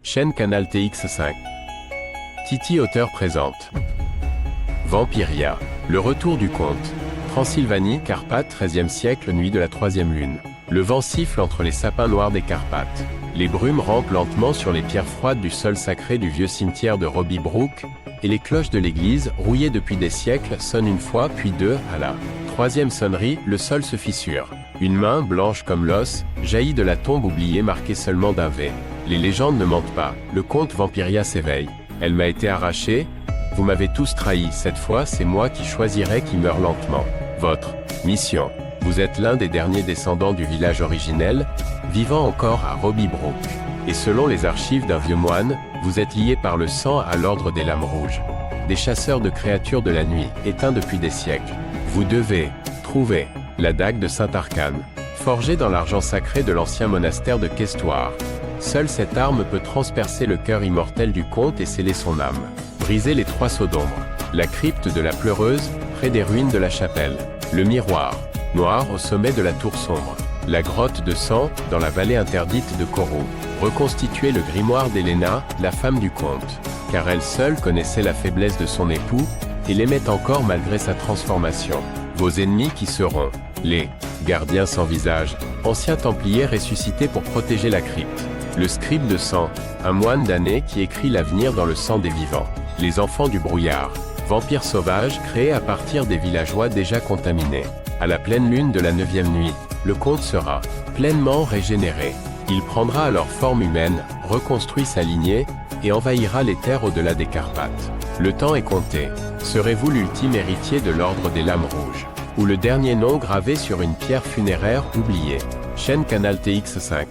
Chaîne Canal TX5. Titi Auteur présente Vampiria, le retour du conte. Transylvanie, Carpates, XIIIe siècle, nuit de la troisième lune. Le vent siffle entre les sapins noirs des Carpates. Les brumes rampent lentement sur les pierres froides du sol sacré du vieux cimetière de Roby Brook, et les cloches de l'église, rouillées depuis des siècles, sonnent une fois, puis deux, à la troisième sonnerie, le sol se fissure. Une main, blanche comme l'os, jaillit de la tombe oubliée marquée seulement d'un V. Les légendes ne mentent pas, le comte Vampiria s'éveille. Elle m'a été arrachée, vous m'avez tous trahi, cette fois c'est moi qui choisirai qui meurt lentement. Votre mission. Vous êtes l'un des derniers descendants du village originel, vivant encore à Roby Brook. Et selon les archives d'un vieux moine, vous êtes lié par le sang à l'ordre des Lames Rouges. Des chasseurs de créatures de la nuit, éteints depuis des siècles. Vous devez trouver la dague de Saint-Arcane, forgée dans l'argent sacré de l'ancien monastère de Questoire. Seule cette arme peut transpercer le cœur immortel du comte et sceller son âme. Briser les trois sceaux d'ombre. La crypte de la pleureuse, près des ruines de la chapelle. Le miroir, noir au sommet de la tour sombre. La grotte de sang, dans la vallée interdite de Corot. Reconstituer le grimoire d'Héléna, la femme du comte. Car elle seule connaissait la faiblesse de son époux, et l'aimait encore malgré sa transformation. Vos ennemis qui seront les gardiens sans visage, anciens templiers ressuscités pour protéger la crypte. Le scribe de sang, un moine damné qui écrit l'avenir dans le sang des vivants. Les enfants du brouillard, vampires sauvages créés à partir des villageois déjà contaminés. À la pleine lune de la 9e nuit, le comte sera pleinement régénéré. Il prendra alors forme humaine, reconstruit sa lignée, et envahira les terres au-delà des Carpates. Le temps est compté. Serez-vous l'ultime héritier de l'ordre des Lames Rouges, ou le dernier nom gravé sur une pierre funéraire oubliée? Chaîne Canal TX5.